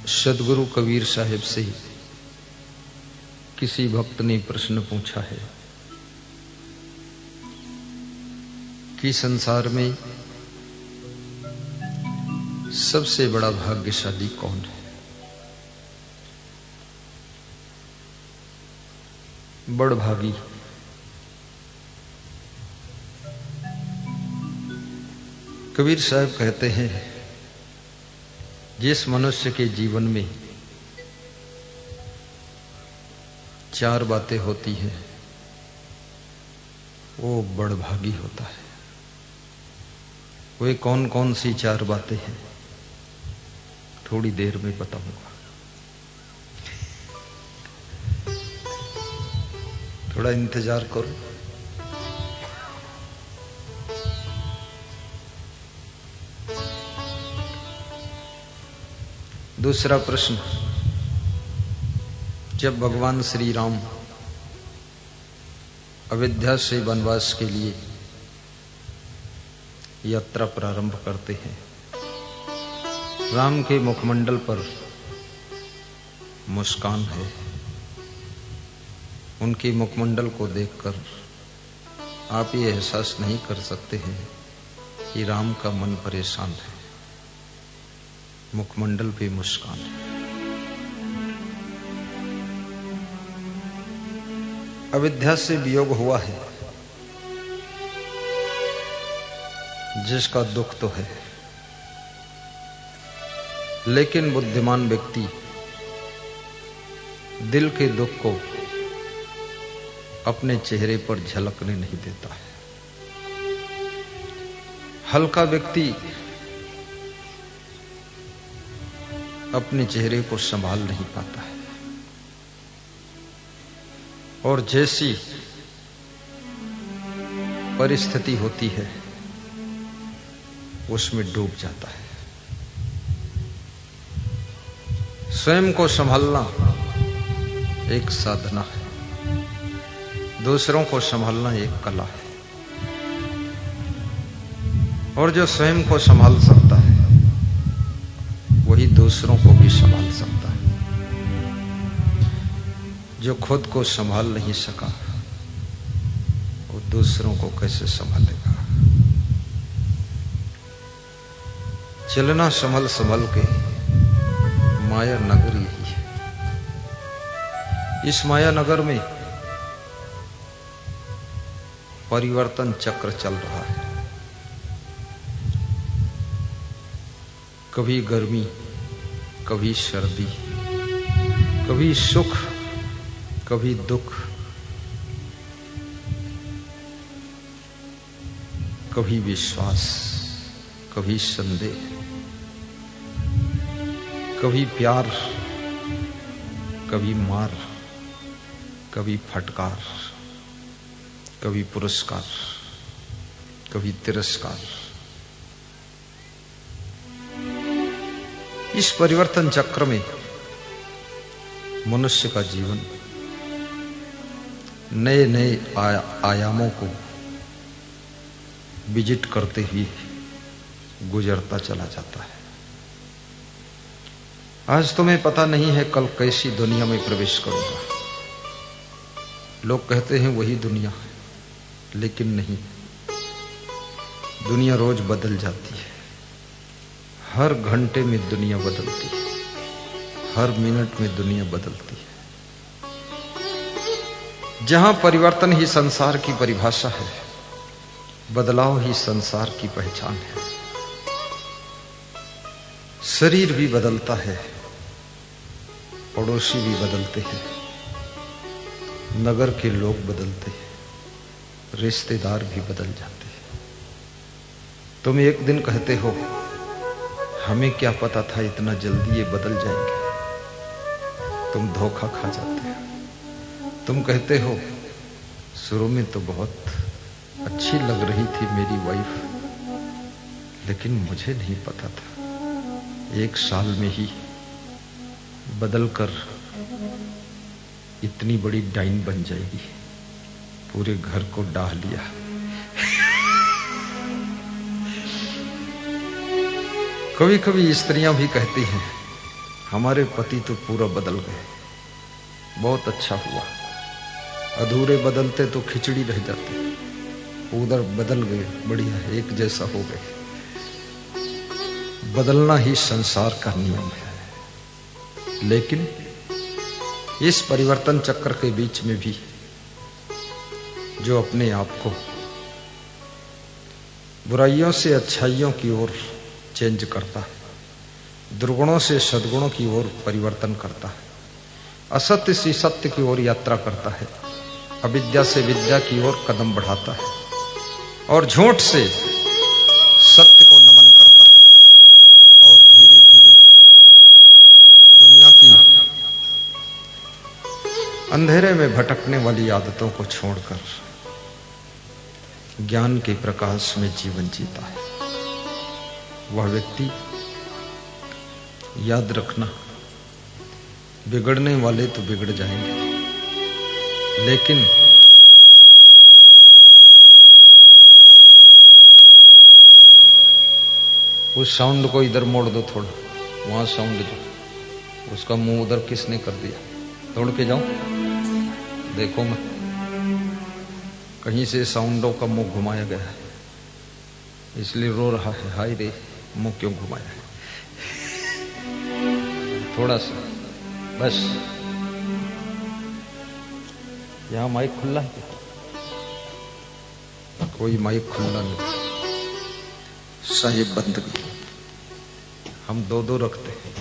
सदगुरु कबीर साहिब से किसी भक्त ने प्रश्न पूछा है कि संसार में सबसे बड़ा भाग्यशाली कौन है। बड़भागी कबीर साहब कहते हैं, जिस मनुष्य के जीवन में चार बातें होती हैं वो बड़भागी होता है। वे कौन कौन सी चार बातें हैं थोड़ी देर में बताऊंगा। थोड़ा इंतजार करो। दूसरा प्रश्न, जब भगवान श्री राम अयोध्या से वनवास के लिए यात्रा प्रारंभ करते हैं, राम के मुखमंडल पर मुस्कान है। उनके मुखमंडल को देखकर आप ये एहसास नहीं कर सकते हैं कि राम का मन परेशान है। मुखमंडल पे मुस्कान है। अयोध्या से वियोग हुआ है, जिसका दुख तो है, लेकिन बुद्धिमान व्यक्ति दिल के दुख को अपने चेहरे पर झलकने नहीं देता है। हल्का व्यक्ति अपने चेहरे को संभाल नहीं पाता है और जैसी परिस्थिति होती है उसमें डूब जाता है। स्वयं को संभालना एक साधना है, दूसरों को संभालना एक कला है। और जो स्वयं को संभाल सकता है वही दूसरों को भी संभाल सकता है। जो खुद को संभाल नहीं सका वो दूसरों को कैसे संभालेगा। चलना संभल संभल के माया नगर यही है। इस माया नगर में परिवर्तन चक्र चल रहा है। कभी गर्मी, कभी सर्दी, कभी सुख, कभी दुख, कभी विश्वास, कभी संदेह, कभी प्यार, कभी मार, कभी फटकार, कभी पुरस्कार, कभी तिरस्कार। इस परिवर्तन चक्र में मनुष्य का जीवन नए नए आयामों को विजिट करते हुए गुजरता चला जाता है। आज तुम्हें पता नहीं है कल कैसी दुनिया में प्रवेश करूंगा। लोग कहते हैं वही दुनिया है, लेकिन नहीं। दुनिया रोज बदल जाती है। हर घंटे में दुनिया बदलती है, हर मिनट में दुनिया बदलती है। जहां परिवर्तन ही संसार की परिभाषा है, बदलाव ही संसार की पहचान है। शरीर भी बदलता है, पड़ोसी भी बदलते हैं, नगर के लोग बदलते हैं, रिश्तेदार भी बदल जाते हैं। तुम एक दिन कहते हो हमें क्या पता था इतना जल्दी ये बदल जाएंगे। तुम धोखा खा जाते हो। तुम कहते हो शुरू में तो बहुत अच्छी लग रही थी मेरी वाइफ, लेकिन मुझे नहीं पता था एक साल में ही बदलकर इतनी बड़ी डाइन बन जाएगी। पूरे घर को डाह लिया। कभी कभी स्त्रियां भी कहती हैं हमारे पति तो पूरा बदल गए, बहुत अच्छा हुआ। अधूरे बदलते तो खिचड़ी रह जाते, उधर बदल गए, बढ़िया, एक जैसा हो गए। बदलना ही संसार का नियम है। लेकिन इस परिवर्तन चक्र के बीच में भी जो अपने आप को बुराइयों से अच्छाइयों की ओर चेंज करता है, दुर्गुणों से सद्गुणों की ओर परिवर्तन करता है, असत्य से सत्य की ओर यात्रा करता है, अविद्या से विद्या की ओर कदम बढ़ाता है और झूठ से सत्य को नमन करता है और धीरे धीरे दुनिया की अंधेरे में भटकने वाली आदतों को छोड़कर ज्ञान के प्रकाश में जीवन जीता है। वह व्यक्ति, याद रखना, बिगड़ने वाले तो बिगड़ जाएंगे, लेकिन उस साउंड को इधर मोड़ दो थोड़ा, वहां साउंड जो उसका मुंह उधर किसने कर दिया, तोड़ के जाओ, देखो मत, कहीं से साउंडों का मुंह घुमाया गया है, इसलिए रो रहा है, हाय रे मुंह क्यों घुमाया है। थोड़ा सा बस, यहां माइक खुला है, कोई माइक खुला नहीं, साहिब बंदगी हम दो दो रखते हैं,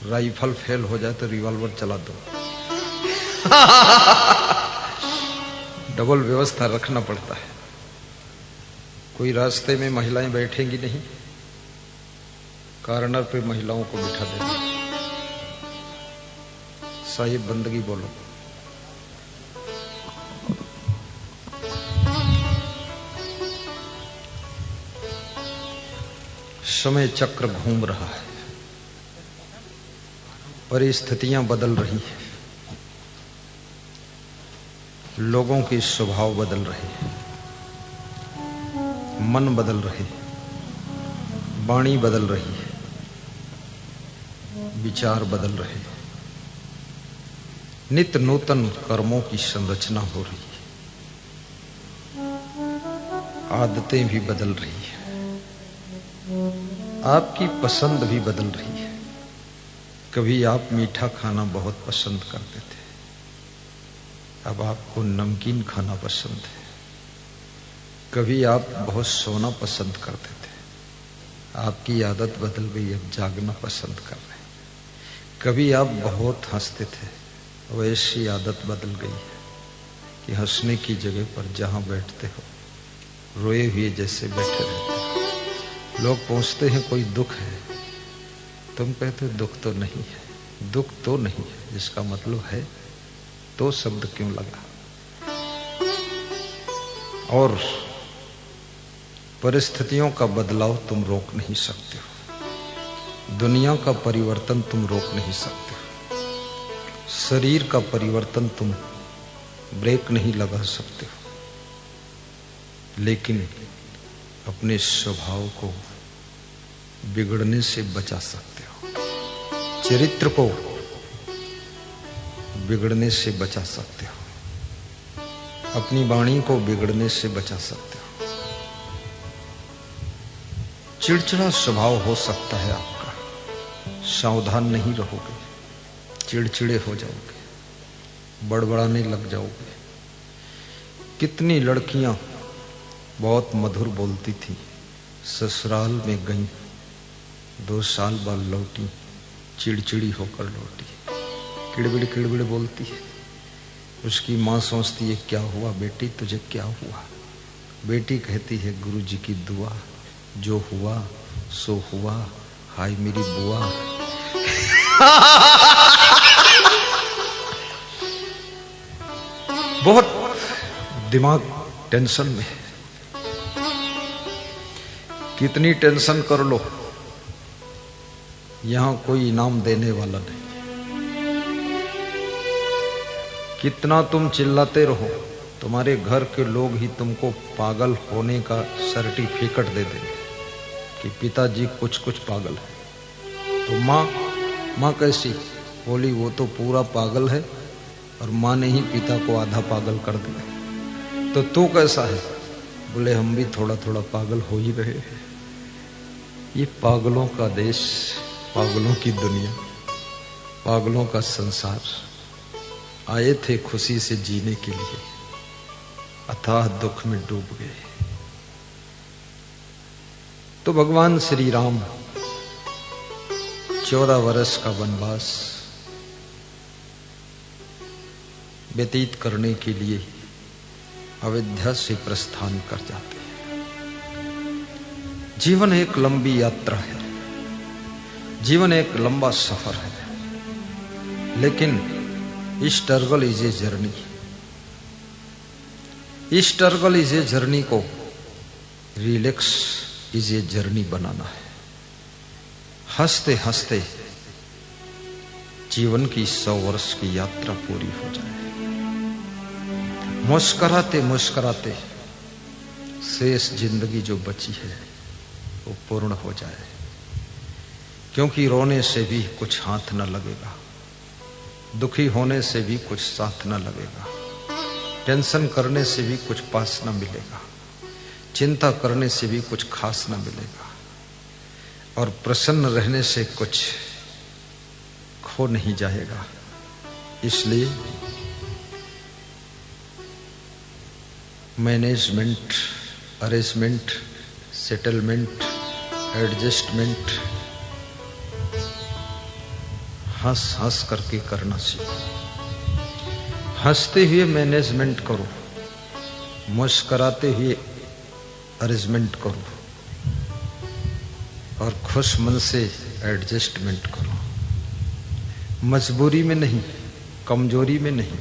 राइफल फेल हो जाए तो रिवॉल्वर चला दो। डबल व्यवस्था रखना पड़ता है। कोई रास्ते में महिलाएं बैठेंगी नहीं, कॉर्नर पे महिलाओं को बिठा देना। साहिब बंदगी बोलो। समय चक्र घूम रहा है, परिस्थितियां बदल रही हैं, लोगों के स्वभाव बदल रहे हैं, मन बदल रहे, वाणी बदल रही है, विचार बदल रहे, नित्य नूतन कर्मों की संरचना हो रही है, आदतें भी बदल रही है, आपकी पसंद भी बदल रही है। कभी आप मीठा खाना बहुत पसंद करते थे, अब आपको नमकीन खाना पसंद है। कभी आप बहुत सोना पसंद करते थे, आपकी आदत बदल गई, अब जागना पसंद कर रहे हैं। कभी आप बहुत हंसते थे, वैसी आदत बदल गई है कि हंसने की जगह पर जहां बैठते हो रोए हुए जैसे बैठे रहते हो। लोग पूछते हैं कोई दुख है, तुम कहते हो दुख तो नहीं है। दुख तो नहीं है, जिसका मतलब है तो शब्द क्यों लगा। और परिस्थितियों का बदलाव तुम रोक नहीं सकते हो, दुनिया का परिवर्तन तुम रोक नहीं सकते हो, शरीर का परिवर्तन तुम ब्रेक नहीं लगा सकते हो, लेकिन अपने स्वभाव को बिगड़ने से बचा सकते हो, चरित्र को बिगड़ने से बचा सकते हो, अपनी वाणी को बिगड़ने से बचा सकते हो। चिड़चिड़ा स्वभाव हो सकता है आपका, सावधान नहीं रहोगे, चिड़चिड़े हो जाओगे, बड़बड़ाने लग जाओगे। कितनी लड़कियां बहुत मधुर बोलती थी, ससुराल में गईं, 2 साल बाद लौटी, चिड़चिड़ी होकर लौटी, किड़बिड़ बोलती है। उसकी माँ सोचती है क्या हुआ बेटी, तुझे क्या हुआ। बेटी कहती है गुरुजी की दुआ, जो हुआ सो हुआ, हाय मेरी बुआ। बहुत दिमाग टेंशन में है, कितनी टेंशन कर लो, यहां कोई इनाम देने वाला नहीं। कितना तुम चिल्लाते रहो, तुम्हारे घर के लोग ही तुमको पागल होने का सर्टिफिकेट दे देंगे कि पिताजी कुछ पागल है। तो माँ माँ कैसी? बोली वो तो पूरा पागल है और माँ ने ही पिता को आधा पागल कर दिया। तो तू कैसा है? बोले हम भी थोड़ा थोड़ा पागल हो ही रहे हैं। ये पागलों का देश, पागलों की दुनिया, पागलों का संसार। आए थे खुशी से जीने के लिए, अथाह दुख में डूब गए। तो भगवान श्री राम 14 वर्ष का वनवास व्यतीत करने के लिए अयोध्या से प्रस्थान कर जाते हैं। जीवन एक लंबी यात्रा है, जीवन एक लंबा सफर है, लेकिन struggle is a journey. Struggle is a journey को रिलैक्स इज ए जर्नी बनाना है। हंसते हंसते जीवन की 100 वर्ष की यात्रा पूरी हो जाए, मुस्कुराते मुस्कुराते शेष जिंदगी जो बची है वो पूर्ण हो जाए। क्योंकि रोने से भी कुछ हाथ न लगेगा, दुखी होने से भी कुछ साथ न लगेगा, टेंशन करने से भी कुछ पास न मिलेगा, चिंता करने से भी कुछ खास न मिलेगा, और प्रसन्न रहने से कुछ खो नहीं जाएगा। इसलिए मैनेजमेंट, अरेंजमेंट, सेटलमेंट, एडजस्टमेंट हंस हंस करके करना सीखो। हंसते हुए मैनेजमेंट करो, मुस्कुराते हुए अरेंजमेंट करो, और खुश मन से एडजस्टमेंट करो। मजबूरी में नहीं, कमजोरी में नहीं,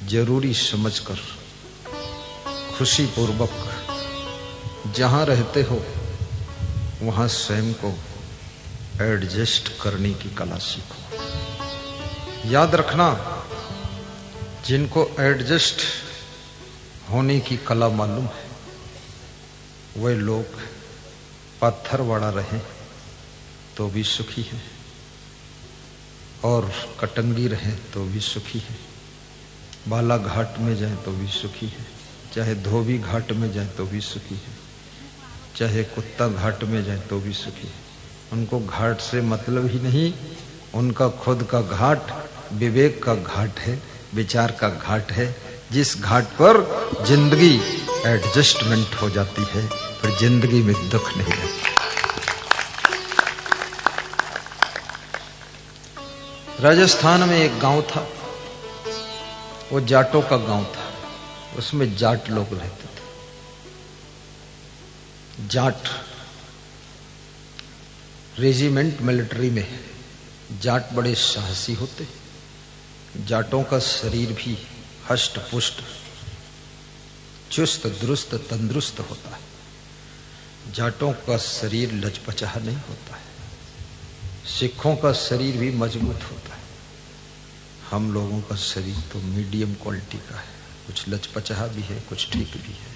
जरूरी समझकर खुशी पूर्वक जहां रहते हो वहां स्वयं को एडजस्ट करने की कला सीखो। याद रखना, जिनको एडजस्ट होने की कला मालूम है वे लोग पत्थरवाड़ा रहे तो भी सुखी है, और कटंगी रहे तो भी सुखी है, बालाघाट में जाए तो भी सुखी है, चाहे धोबी घाट में जाए तो भी सुखी है, चाहे कुत्ता घाट में जाए तो भी सुखी है। उनको घाट से मतलब ही नहीं, उनका खुद का घाट विवेक का घाट है, विचार का घाट है, जिस घाट पर जिंदगी एडजस्टमेंट हो जाती है, फिर जिंदगी में दुख नहीं रहता। राजस्थान में एक गांव था, वो जाटों का गांव था, उसमें जाट लोग रहते थे। जाट रेजिमेंट मिलिट्री में जाट बड़े साहसी होते। जाटों का शरीर भी हष्ट पुष्ट, चुस्त दुरुस्त तंदुरुस्त होता है। जाटों का शरीर लचपचाहा नहीं होता है। सिखों का शरीर भी मजबूत होता है। हम लोगों का शरीर तो मीडियम क्वालिटी का है, कुछ लचपचाहा भी है, कुछ ठीक भी है।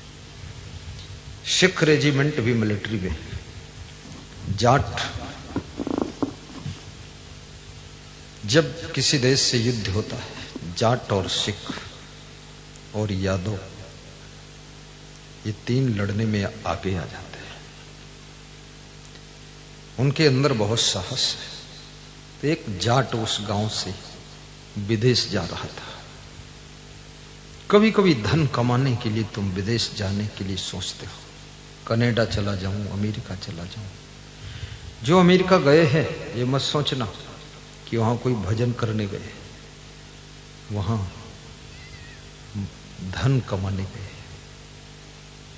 सिख रेजिमेंट भी मिलिट्री में। जाट जब किसी देश से युद्ध होता है, जाट और सिख और यादव ये तीन लड़ने में आगे आ जाते हैं। उनके अंदर बहुत साहस है। तो एक जाट उस गांव से विदेश जा रहा था। कभी कभी धन कमाने के लिए तुम विदेश जाने के लिए सोचते हो, कनाडा चला जाऊं, अमेरिका चला जाऊं। जो अमेरिका गए हैं ये मत सोचना कि वहां कोई भजन करने गए, वहां धन कमाने गए,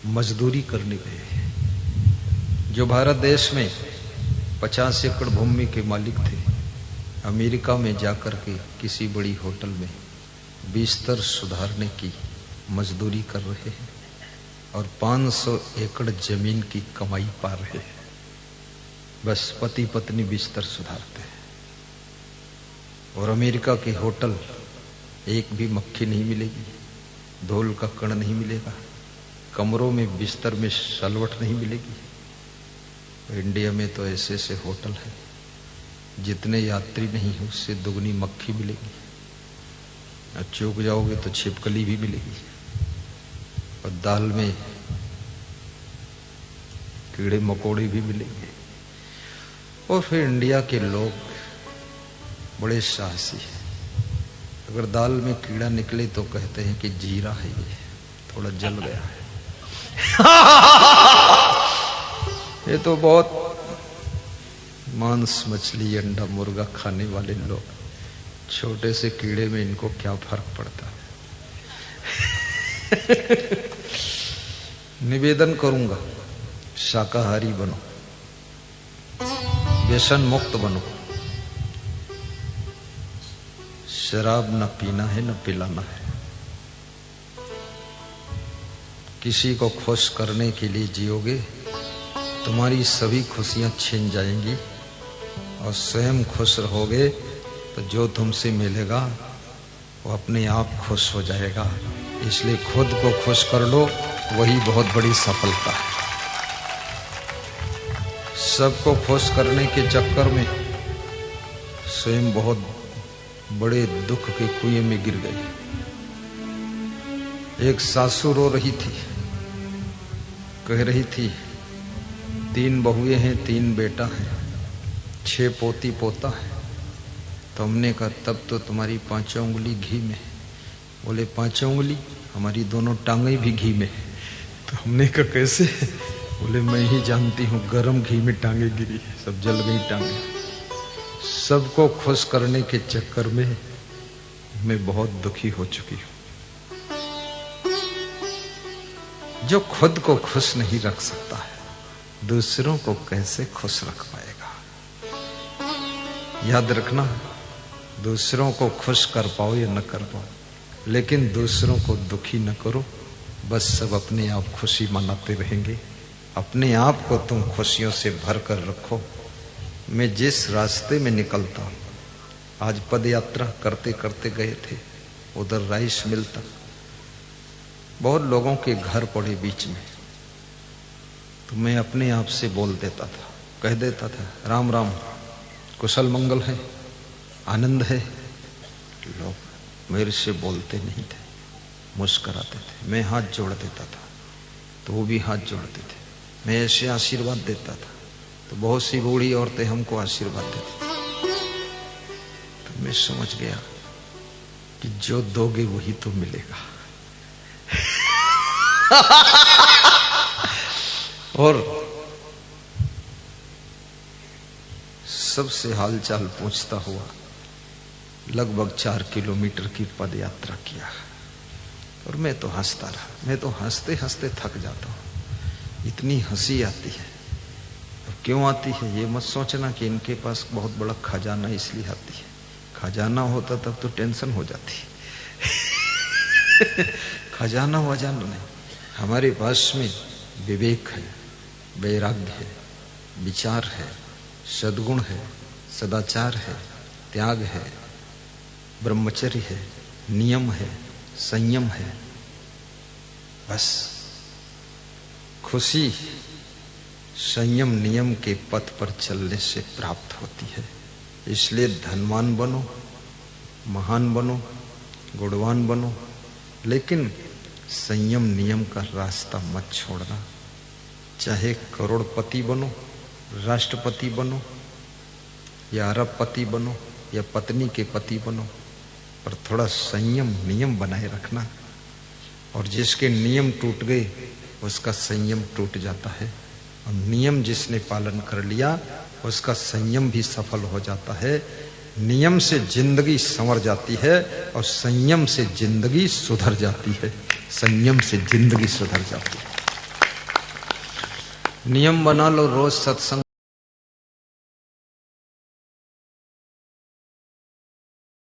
मजदूरी करने गए। जो भारत देश में 50 एकड़ भूमि के मालिक थे, अमेरिका में जाकर के किसी बड़ी होटल में बिस्तर सुधारने की मजदूरी कर रहे हैं और 500 एकड़ जमीन की कमाई पा रहे हैं। बस पति पत्नी बिस्तर सुधारते हैं। और अमेरिका के होटल एक भी मक्खी नहीं मिलेगी, धूल का कण नहीं मिलेगा, कमरों में बिस्तर में सलवट नहीं मिलेगी। इंडिया में तो ऐसे ऐसे होटल है जितने यात्री नहीं हो उससे दुगनी मक्खी मिलेगी, और चूक जाओगे तो छिपकली भी मिलेगी, और दाल में कीड़े मकोड़े भी मिलेंगे। और फिर इंडिया के लोग बड़े साहसी हैं, अगर दाल में कीड़ा निकले तो कहते हैं कि जीरा है, ये थोड़ा जल गया है। ये तो बहुत मांस मछली अंडा मुर्गा खाने वाले लोग, छोटे से कीड़े में इनको क्या फर्क पड़ता है। निवेदन करूंगा, शाकाहारी बनो, व्यसन मुक्त बनो, शराब न पीना है न पिलाना है, किसी को खुश करने के लिए जियोगे तुम्हारी सभी खुशियां छिन जाएंगी, और स्वयं खुश रहोगे तो जो तुमसे मिलेगा वो अपने आप खुश हो जाएगा। इसलिए खुद को खुश कर लो, वही बहुत बड़ी सफलता है। सबको खुश करने के चक्कर में स्वयं बहुत बड़े दुख के कुएं में गिर गई। एक सासू रो रही थी, कह रही थी 3 बहुएं हैं, 3 बेटा है, 6 पोती पोता है। तो हमने कहा तब तो तुम्हारी 5 उंगली घी में। बोले 5 उंगली, हमारी दोनों टांगें भी घी में। तो हमने कहा कैसे? बोले मैं ही जानती हूँ, गरम घी में टांगे गिरी, सब जल गई टांगे। सबको खुश करने के चक्कर में मैं बहुत दुखी हो चुकी हूँ। जो खुद को खुश नहीं रख सकता है, दूसरों को कैसे खुश रख पाएगा? याद रखना, दूसरों को खुश कर पाओ या न कर पाओ, लेकिन दूसरों को दुखी न करो। बस सब अपने आप खुशी मनाते रहेंगे। अपने आप को तुम खुशियों से भर कर रखो। मैं जिस रास्ते में निकलता हूं, आज पद यात्रा करते करते गए थे, उधर राइस मिलता, बहुत लोगों के घर पड़े बीच में, तो मैं अपने आप से बोल देता था, कह देता था राम राम, कुशल मंगल है, आनंद है। लोग मेरे से बोलते नहीं थे, मुस्कुराते थे। मैं हाथ जोड़ देता था तो वो भी हाथ जोड़ते थे। मैं ऐसे आशीर्वाद देता था तो बहुत सी बूढ़ी औरतें हमको आशीर्वाद देती थी। तो मैं समझ गया कि जो दोगे वही तो मिलेगा। और सबसे हालचाल पूछता हुआ लगभग 4 किलोमीटर की पद यात्रा किया। और मैं तो हंसता रहा। मैं तो हंसते हंसते थक जाता हूँ, इतनी हंसी आती है। और क्यों आती है ये मत सोचना कि इनके पास बहुत बड़ा खजाना इसलिए आती है। खजाना होता तब तो टेंशन हो जाती। खजाना वजाना नहीं, हमारे पास में विवेक है, वैराग्य है, विचार है, सद्गुण है, सदाचार है, त्याग है, ब्रह्मचर्य है, नियम है, संयम है। बस खुशी संयम नियम के पथ पर चलने से प्राप्त होती है। इसलिए धनवान बनो, महान बनो, गुणवान बनो, लेकिन संयम नियम का रास्ता मत छोड़ना। चाहे करोड़पति बनो, राष्ट्रपति बनो, या अरबपति बनो, या पत्नी के पति बनो, पर थोड़ा संयम नियम बनाए रखना। और जिसके नियम टूट गए उसका संयम टूट जाता है, और नियम जिसने पालन कर लिया उसका संयम भी सफल हो जाता है। नियम से जिंदगी संवर जाती है और संयम से जिंदगी सुधर जाती है। संयम से जिंदगी सुधर जाती है। नियम बना लो, रोज सत्संग